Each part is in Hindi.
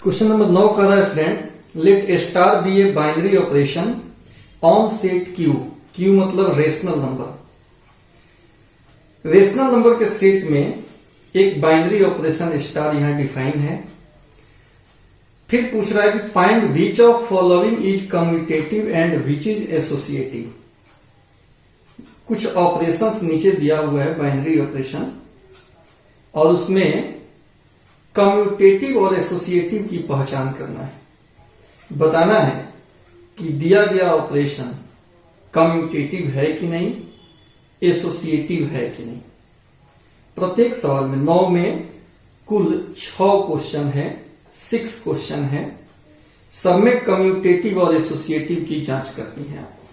क्वेश्चन नंबर 9 का रहा student, let a star b a binary operation on set Q. Q मतलब रेशनल नंबर। रेशनल नंबर के सेट में एक बाइनरी ऑपरेशन स्टार यहां डिफाइन है। फिर पूछ रहा है कि find which of following is commutative and which is associative. कुछ ऑपरेशंस नीचे दिया हुआ है बाइनरी ऑपरेशन, और उसमें कम्यूटेटिव और एसोसिएटिव की पहचान करना है। बताना है कि दिया गया ऑपरेशन कम्यूटेटिव है कि नहीं, एसोसिएटिव है कि नहीं। प्रत्येक सवाल में 9 में कुल 6 क्वेश्चन है, 6 क्वेश्चन है। सब में कम्यूटेटिव और एसोसिएटिव की जांच करनी है आपको।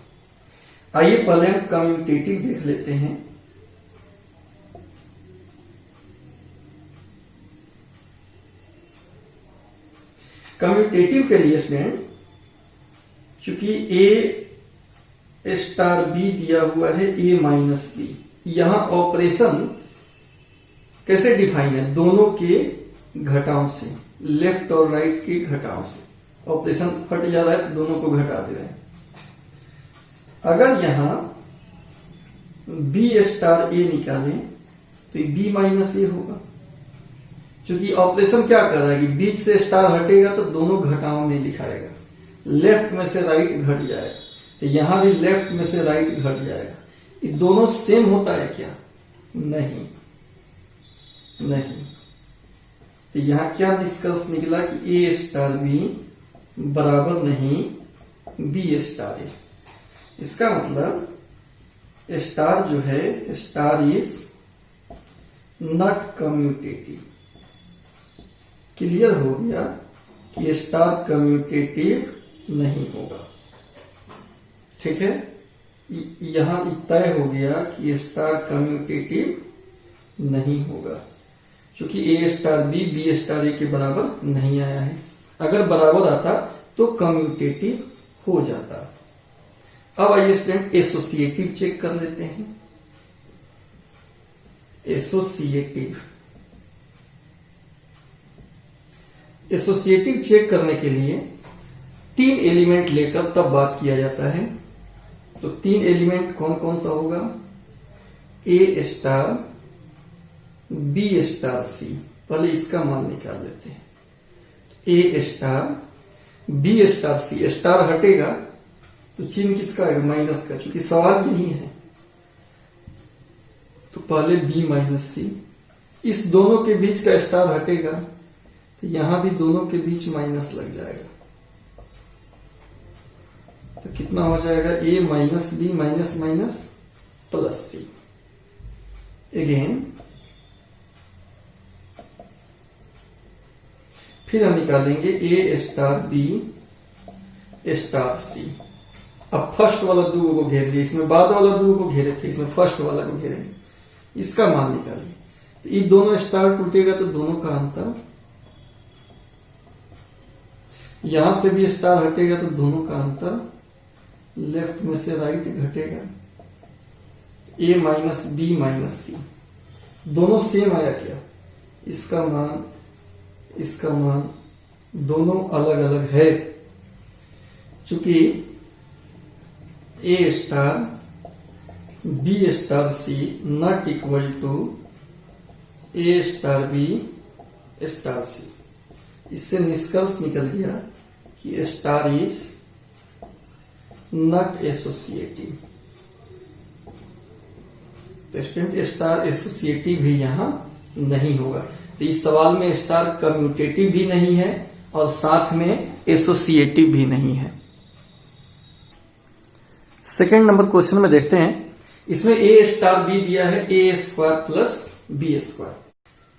आइए पहले हम कम्यूटेटिव देख लेते हैं। कम्यूटेटिव के लिए स्टूडेंट, चूंकि ए स्टार बी दिया हुआ है ए माइनस बी, यहां ऑपरेशन कैसे डिफाइन है? दोनों के घटाओं से, लेफ्ट और राइट के घटाओं से ऑपरेशन हट जा रहा है तो दोनों को घटा दे रहे हैं। अगर यहां बी स्टार ए निकालें तो बी माइनस ए होगा, क्योंकि ऑपरेशन क्या कर रहा है कि बीच से स्टार हटेगा तो दोनों घटाओं में लिखाएगा। लेफ्ट में से राइट घट जाएगा, तो यहां भी लेफ्ट में से राइट घट जाएगा। ये दोनों सेम होता है क्या? नहीं। तो यहां क्या निष्कर्ष निकला कि ए स्टार बी बराबर नहीं बी स्टार ए। इसका मतलब स्टार जो है, star is not commutative. Clear हो गया कि स्टार कम्यूटेटिव नहीं होगा। ठीक है, यहां तय हो गया कि स्टार कम्यूटेटिव नहीं होगा, क्योंकि ए स्टार बी स्टार ए के बराबर नहीं आया है। अगर बराबर आता तो कम्यूटेटिव हो जाता। अब आइए स्टूडेंट एसोसिएटिव चेक कर लेते हैं। एसोसिएटिव चेक करने के लिए 3 एलिमेंट लेकर तब बात किया जाता है। तो 3 एलिमेंट कौन कौन सा होगा? ए स्टार बी स्टार सी। पहले इसका मान निकाल लेते हैं। A star B star C, star हटेगा तो चिन्ह किसका है? माइनस का, क्योंकि सवाल यही है। तो पहले बी माइनस सी, इस दोनों के बीच का स्टार हटेगा तो यहां भी दोनों के बीच माइनस लग जाएगा। तो कितना हो जाएगा? A minus B minus minus plus C. Again फिर हम निकालेंगे A star B star C. अब फर्स्ट वाला दो को घेर लिया, इसमें बाद वाला दो को घेरे थे, इसमें फर्स्ट वाला को घेरेंगे। इसका मान निकालिए। तो ये दोनों स्टार टूटेगा तो दोनों का अंतर, यहां से भी स्टार हटेगा तो दोनों का अंतर, लेफ्ट में से राइट घटेगा। ए माइनस बी माइनस सी, दोनों सेम आया क्या? इसका मान दोनों अलग अलग है, चूंकि ए star B star C not equal to A star B star C. इससे निष्कर्ष निकल गया कि स्टार इज नॉट एसोसिएटिव। तो स्टूडेंट स्टार एसोसिएटिव भी यहां नहीं होगा। तो इस सवाल में स्टार कम्यूटेटिव भी नहीं है और साथ में एसोसिएटिव भी नहीं है। सेकेंड नंबर क्वेश्चन में देखते हैं। इसमें ए स्टार बी दिया है ए स्क्वायर प्लस बी स्क्वायर।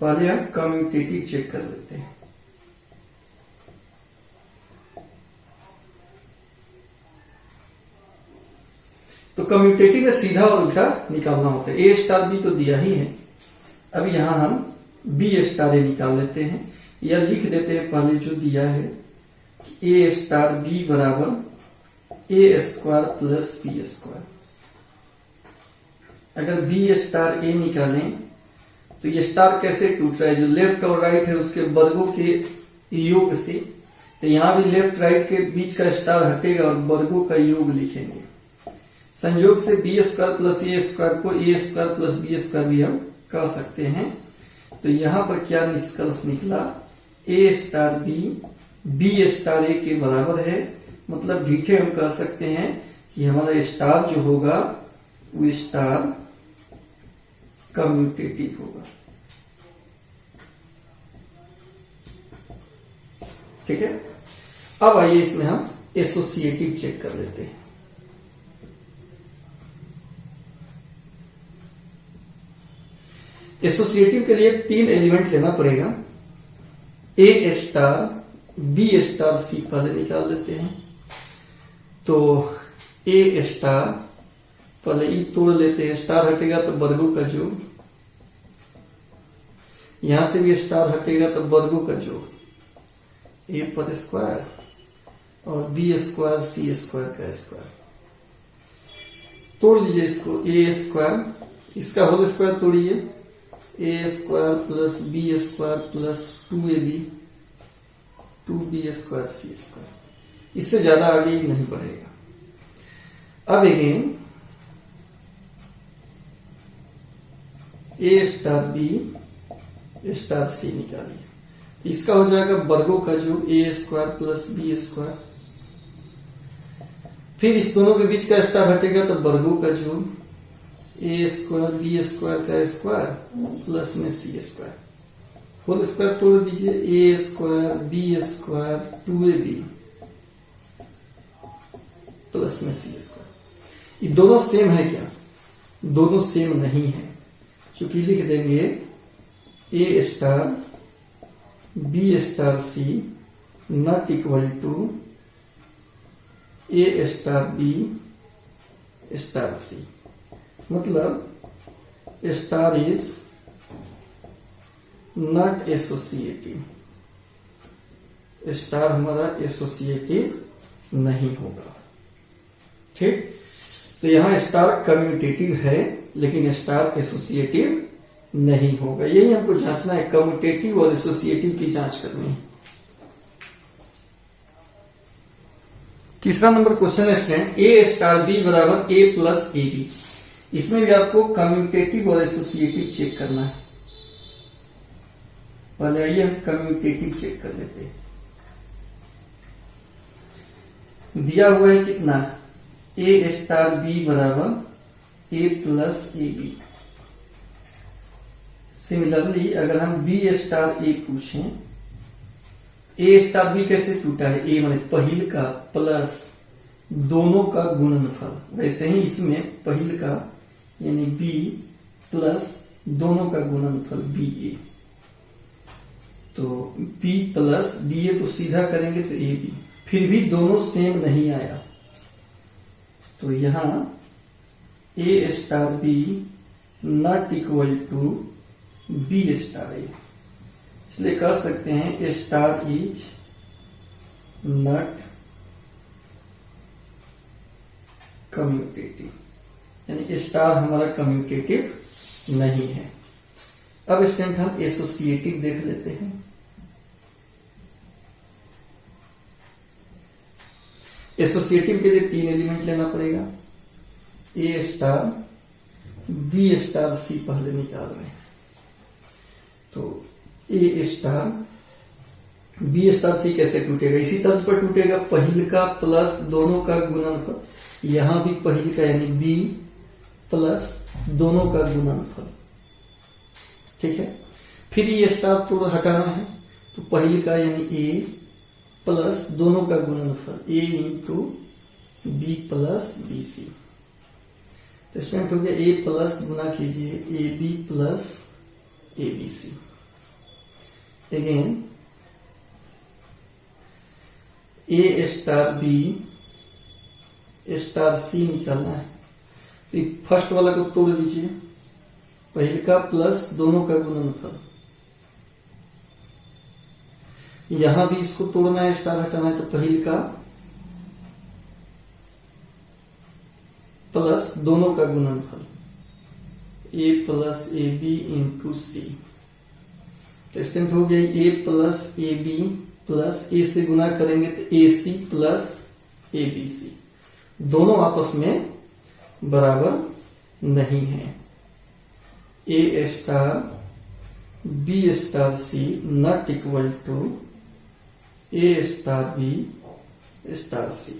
पहले हम कम्यूटेटिव चेक कर लेते हैं। तो कम्यूटेटिव में सीधा और उल्टा निकालना होता है। ए स्टार बी तो दिया ही है, अब यहां हम बी स्टार ए निकाल लेते हैं, या लिख देते हैं पहले जो दिया है कि ए स्टार बी बराबर ए स्क्वायर प्लस बी स्क्वायर। अगर बी स्टार ए निकालें तो ये स्टार कैसे टूट रहा है? जो लेफ्ट और राइट है उसके वर्गों के योग से। तो यहाँ भी लेफ्ट राइट के बीच का स्टार हटेगा और वर्गों का योग लिखेंगे। संयोग से बी स्क्वायर प्लस ए स्क्वायर को ए स्क्वायर प्लस बी स्क्वायर भी हम कह सकते हैं। तो यहाँ पर क्या निष्कर्ष निकला, ए स्टार बी स्टार ए के बराबर है। मतलब ढीठे हम कह सकते हैं कि हमारा स्टार जो होगा वो स्टार कम्यूटेटिव होगा। ठीक है, अब आइए इसमें हम एसोसिएटिव चेक कर लेते हैं। एसोसिएटिव के लिए 3 एलिमेंट लेना पड़ेगा। ए स्टार बी स्टार सी पहले निकाल लेते हैं। तो ए स्टार पहले ई तोड़ लेते हैं, स्टार हटेगा तो वर्गों का जोड़, यहां से भी स्टार हटेगा तो वर्गों का जोड़, ए पर स्क्वायर और बी स्क्वायर सी स्क्वायर का स्क्वायर। तोड़ लीजिए इसको, ए स्क्वायर इसका होल स्क्वायर तोड़िए, A square plus B square plus 2ab 2b square C square. इससे ज्यादा आगे ही नहीं बढ़ेगा। अब अगेन ए स्टार बी स्टार सी निकालिए। इसका हो जाएगा वर्गों का जो ए स्क्वायर प्लस बी स्क्वायर। फिर इस दोनों के बीच का स्टार हटेगा तो वर्गों का जो ए स्क्वायर बी स्क्वायर का स्क्वायर प्लस में सी स्क्वायर। होल स्क्वायर तोड़ दीजिए, a square b square 2ab plus में सी स्क्वायर। ये दोनों सेम है क्या? दोनों सेम नहीं है, क्योंकि लिख देंगे a star B star C not equal to A star B star c. मतलब star is not associative, star हमारा एसोसिएटिव नहीं होगा। ठीक, तो यहां स्टार कम्यूटेटिव है लेकिन स्टार एसोसिएटिव नहीं होगा। यही हमको जांचना है, कम्यूटेटिव और एसोसिएटिव की जांच करनी है। तीसरा नंबर क्वेश्चन है स्टूडेंट, ए स्टार बी बराबर ए प्लस ए बी। इसमें भी आपको कम्यूटेटिव और एसोसिएटिव चेक करना है। पहले आइए हम कम्यूटेटिव चेक कर लेते हैं। दिया हुआ है कितना, ए स्टार बी बराबर ए प्लस ए बी। सिमिलरली अगर हम बी स्टार ए पूछें, ए स्टार बी कैसे टूटा है, ए माने पहिल का प्लस दोनों का गुणनफल, वैसे ही इसमें पहिल का यानी बी प्लस दोनों का गुणनफल बी ए। तो बी प्लस बी ए को सीधा करेंगे तो ए बी, फिर भी दोनों सेम नहीं आया। तो यहां a star b not equal to b star a, इसलिए कह सकते हैं a star is not commutative, यानी स्टार हमारा कम्यूटेटिव नहीं है। अब स्टूडेंट हम एसोसिएटिव देख लेते हैं। एसोसिएटिव के लिए 3 एलिमेंट लेना पड़ेगा। ए स्टार बी स्टार सी पहले निकाल रहे हैं। तो ए स्टार बी स्टार सी कैसे टूटेगा, इसी तर्ज पर टूटेगा, पहिल का प्लस दोनों का गुणनफल। यहां भी पहिल का यानी बी प्लस दोनों का गुणनफल। ठीक है, फिर ये स्टार तोड़ हटाना है, तो पहिल का यानी ए प्लस दोनों का गुणनफल a into b plus b c. तो स्टूडेंट हो गया ए प्लस गुना कीजिए a b plus a b c. Again A star B star c निकालना है, तो फर्स्ट वाला को तोड़ दीजिए, पहले का प्लस दोनों का गुणनफल। यहां भी इसको तोड़ना है, स्टार हटाना है, तो पहले का प्लस दोनों का गुणनफल ए प्लस ए बी इंटू सी। तो स्टूडेंट हो गया a plus a b plus ए से गुना करेंगे तो ए सी प्लस ए बी सी, दोनों आपस में बराबर नहीं है। A star B star C not equal to A star B star c.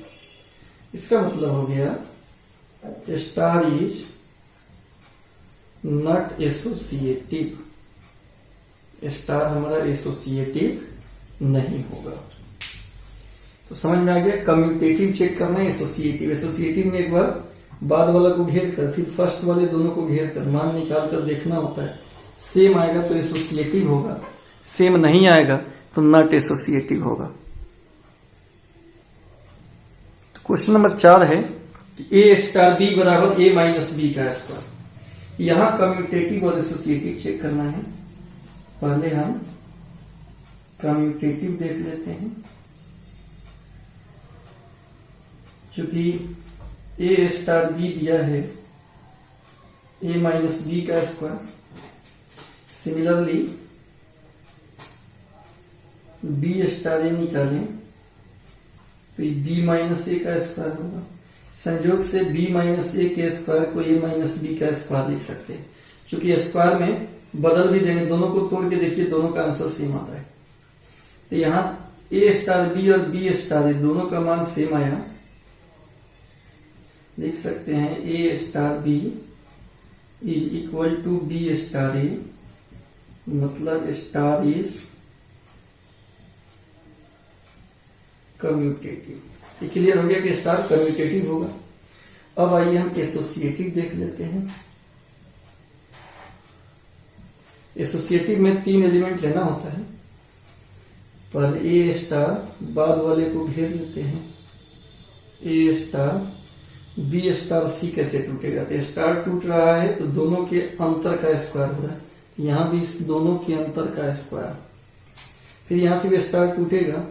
इसका मतलब हो गया star is not associative, star हमारा एसोसिएटिव नहीं होगा। तो समझ में आ गया, कम्यूटेटिव चेक करना है, एसोसिएटिव। एसोसिएटिव में एक बार बाद वाला को घेर कर फिर फर्स्ट वाले दोनों को घेर कर मान निकाल कर देखना होता है। सेम आएगा तो एसोसिएटिव होगा, सेम नहीं आएगा तो नॉट एसोसिएटिव होगा। तो क्वेश्चन नंबर 4 है ए स्टार बी बराबर ए माइनस बी का स्क्वायर। यहां कम्यूटेटिव और एसोसिएटिव चेक करना है। पहले हम कम्यूटेटिव देख लेते हैं। चूंकि ए स्टार बी दिया है ए माइनस बी का स्क्वायर, सिमिलरली बी स्टार ए निकालें तो बी माइनस ए का स्क्वायर होगा। संयोग से b माइनस ए के स्क्वायर को a माइनस बी का स्क्वायर लिख सकते हैं। चूंकि स्क्वायर में बदल भी देंगे, दोनों को तोड़ के देखिए, दोनों का आंसर सेम आता है। तो यहाँ a स्टार बी और b स्टार ए दोनों का मान सेम आया, लिख सकते हैं a star b is equal to b star a, मतलब स्टार इज कम्यूटेटिव। ये क्लियर हो गया कि स्टार कम्यूटेटिव होगा। अब आइए हम एसोसिएटिव देख लेते हैं। एसोसिएटिव में 3 एलिमेंट लेना होता है। पहले ए स्टार, बाद वाले को घेर लेते हैं ए स्टार बी स्टार सी। कैसे टूटेगा? तो स्टार टूट रहा है तो दोनों के अंतर का स्क्वायर हो रहा है, यहां भी इस दोनों के अंतर का स्क्वायर। फिर यहां से भी स्टार टूटेगा,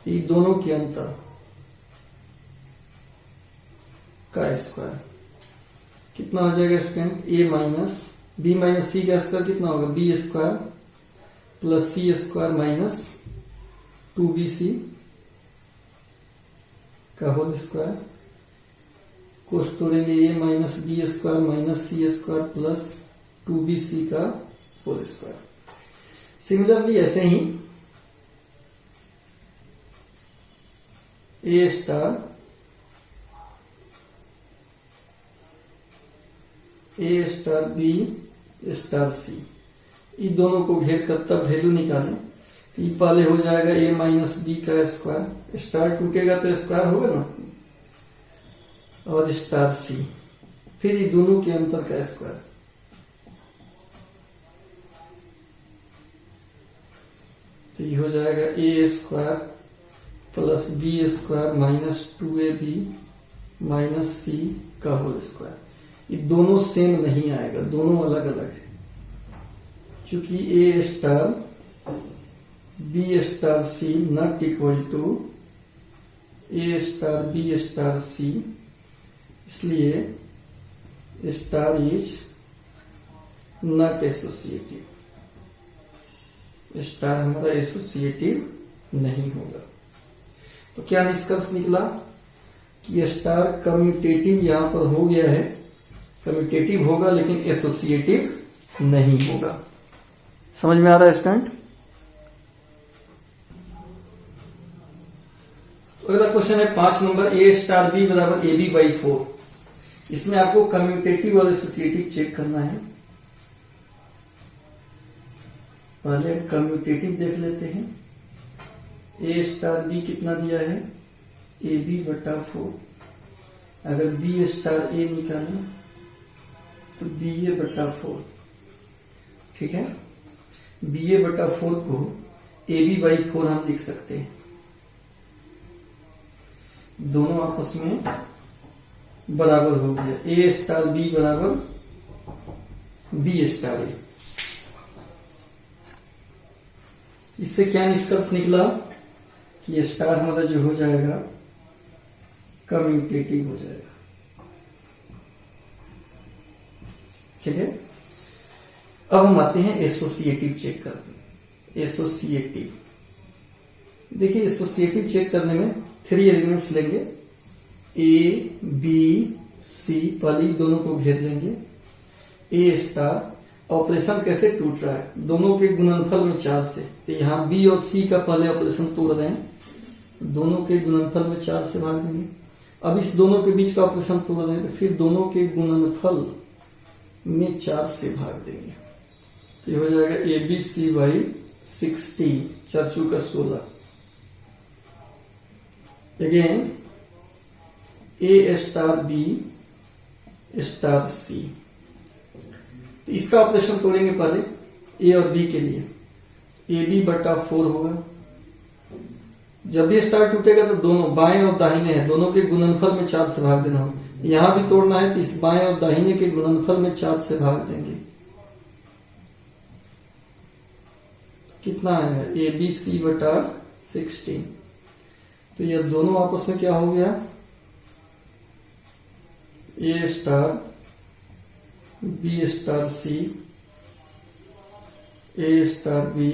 ये दोनों के अंतर का स्क्वायर कितना हो जाएगा स्टूडेंट? ए माइनस बी माइनस सी का स्क्वायर कितना होगा? बी स्क्वायर प्लस सी स्क्वायर माइनस 2bc का होल स्क्वायर। कोष तोड़ेंगे, ए माइनस बी स्क्वायर माइनस सी स्क्वायर प्लस 2bc का होल स्क्वायर। सिमिलरली ऐसे ही ए स्टार ए स्टार बी स्टार सी, इन दोनों को घेर कर तब वैल्यू निकालें। ये पहले हो जाएगा ए माइनस बी का स्क्वायर, स्टार टूटेगा तो स्क्वायर होगा ना, और स्टार सी, फिर ये दोनों के अंतर का स्क्वायर। तो ये हो जाएगा a square plus B square minus 2ab minus c का होल स्क्वायर। ये दोनों सेम नहीं आएगा, दोनों अलग अलग है। चूंकि ए star B star C not equal to A star B star c, इसलिए star is not associative, star हमारा एसोसिएटिव नहीं होगा। तो क्या निष्कर्ष निकला कि स्टार कम्यूटेटिव यहां पर हो गया है, कम्यूटेटिव होगा लेकिन एसोसिएटिव नहीं होगा। समझ में आ रहा है स्टूडेंट? अगला क्वेश्चन है 5 नंबर, ए स्टार बी बराबर ए बी बाई 4। इसमें आपको कम्यूटेटिव और एसोसिएटिव चेक करना है। पहले कम्यूटेटिव देख लेते हैं। ए स्टार बी कितना दिया है? ए बी बटा 4। अगर बी स्टार ए निकालें तो बी ए बटा 4, ठीक है। बी ए बटा 4 को ए बी बाई 4 हम लिख सकते हैं। दोनों आपस में बराबर हो गया। ए स्टार बी बराबर बी स्टार ए। इससे क्या निष्कर्ष निकला कि स्टार हमारा जो हो जाएगा कम्यूटेटिव हो जाएगा, ठीक है। अब हम आते हैं एसोसिएटिव चेक करते हैं। एसोसिएटिव देखिए एसोसिएटिव चेक करने में 3 एलिमेंट्स लेंगे, ए बी सी, पहले दोनों को घेर लेंगे। ए स्टार ऑपरेशन कैसे टूट रहा है, दोनों के गुणनफल में 4 से, तो यहाँ बी और सी का पहले ऑपरेशन तोड़ रहे हैं, दोनों के गुणनफल में 4 से भाग देंगे। अब इस दोनों के बीच का ऑपरेशन तोड़ रहे हैं, तो फिर दोनों के गुणनफल में 4 से भाग देंगे, तो ये हो जाएगा ए बी सी बाई 60, 4 चौका 16। अगेन ए स्टार बी स्टार सी, तो इसका ऑपरेशन तोड़ेंगे पहले ए और बी के लिए, ए बी बटा 4 होगा। जब भी स्टार टूटेगा तो दोनों बाएं और दाहिने हैं, दोनों के गुणनफल में 4 से भाग देना होगा। यहां भी तोड़ना है तो इस बाएं और दाहिने के गुणनफल में 4 से भाग देंगे, कितना आएगा ए बी सी बटा 16। तो यह दोनों आपस में क्या हो गया, ए स्टार बी स्टार सी, ए स्टार बी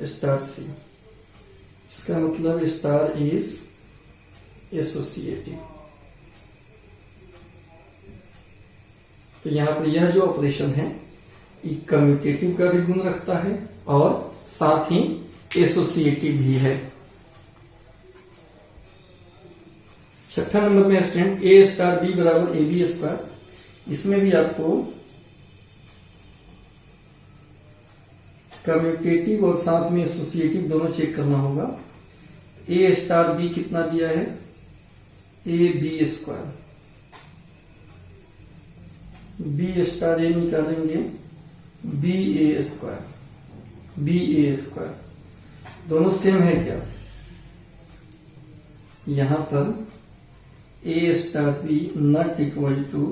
स्टार सी, इसका मतलब स्टार इज एसोसिएटिव। तो यहां पर यह जो ऑपरेशन है ये कम्यूटेटिव का भी गुण रखता है और साथ ही एसोसिएटिव भी है। 6 नंबर में स्टूडेंट ए स्टार बी बराबर ए बी स्क्वायर, इसमें भी आपको कम्यूटेटिव और साथ में एसोसिएटिव दोनों चेक करना होगा। ए स्टार बी कितना दिया है, a b square, b star a निकालेंगे b a square, b a square, दोनों सेम है क्या, यहां पर a star b not equal to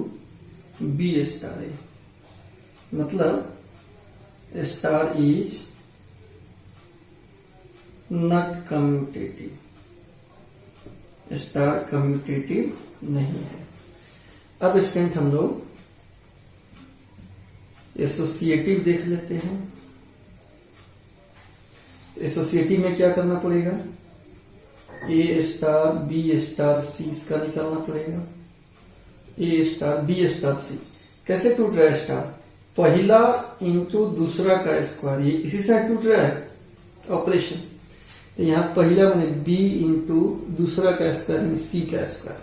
b star a, मतलब star is not commutative, star commutative नहीं है। अब स्टूडेंट हम लोग एसोसिएटिव देख लेते हैं। एसोसिएटिव में क्या करना पड़ेगा, ए स्टार बी स्टार सी इसका निकालना पड़ेगा, ए स्टार बी स्टार सी। कैसे टूट रहा है स्टार, पहला इंटू दूसरा का स्क्वायर, ये इसी से टूट रहा है ऑपरेशन, तो यहाँ पहला बने बी इंटू दूसरा का स्क्वायर यानी सी का स्क्वायर।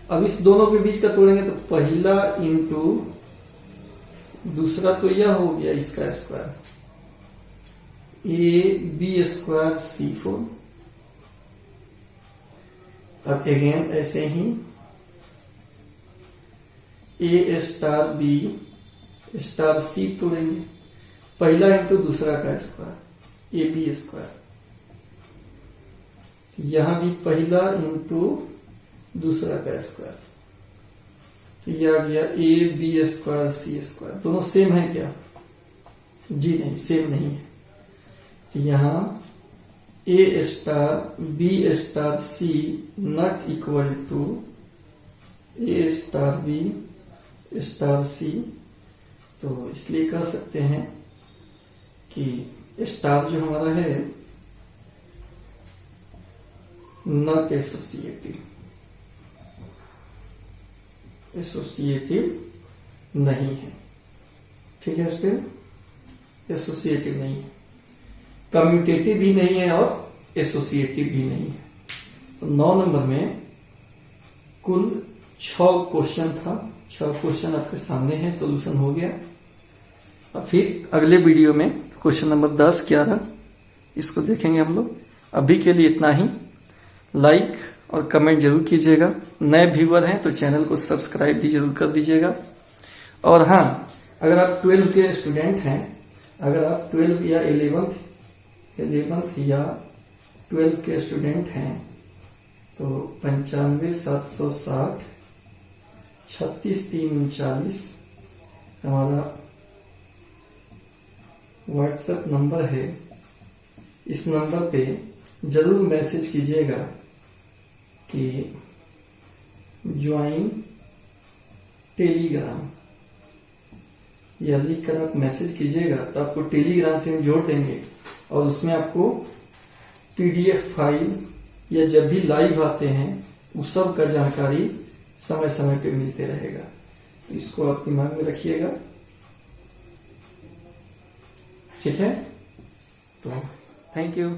अब इस दोनों के बीच का तोड़ेंगे तो पहला इंटू दूसरा तो यह हो गया इसका स्क्वायर, ए बी स्क्वायर सी 4। अब अगेन ऐसे ही ए स्टार बी स्टार सी तोड़ेंगे, पहला इंटू दूसरा का स्क्वायर ए बी स्क्वायर, यहां भी पहला इंटू दूसरा का स्क्वायर, तो यह आ गया a b square C square. दोनों सेम है क्या, जी नहीं, सेम नहीं है। तो यहां a star B star C not equal to A star B star c, तो इसलिए कह सकते हैं कि स्टार जो हमारा है नॉट एसोसिएटिव, एसोसिएटिव नहीं है। ठीक है स्टूडेंट, एसोसिएटिव नहीं है, कम्यूटेटिव भी नहीं है और एसोसिएटिव भी नहीं है। तो 9 नंबर में कुल 6 क्वेश्चन था, 6 क्वेश्चन आपके सामने है, सॉल्यूशन हो गया। अब फिर अगले वीडियो में क्वेश्चन नंबर 10, 11 इसको देखेंगे हम लोग। अभी के लिए इतना ही। लाइक और कमेंट जरूर कीजिएगा। नए व्यूअर हैं तो चैनल को सब्सक्राइब भी जरूर कर दीजिएगा। और हाँ, अगर आप 12 के स्टूडेंट हैं, अगर आप 12 या 11th या 12 के स्टूडेंट हैं तो 95 760 36 339 हमारा व्हाट्सएप नंबर है। इस नंबर पे जरूर मैसेज कीजिएगा कि ज्वाइन टेलीग्राम, या लिख कर आप मैसेज कीजिएगा तो आपको टेलीग्राम से हम जोड़ देंगे और उसमें आपको PDF फाइल या जब भी लाइव आते हैं उस सब का जानकारी समय समय पे मिलते रहेगा। तो इसको आप दिमाग में रखिएगा, ठीक है। तो थैंक यू।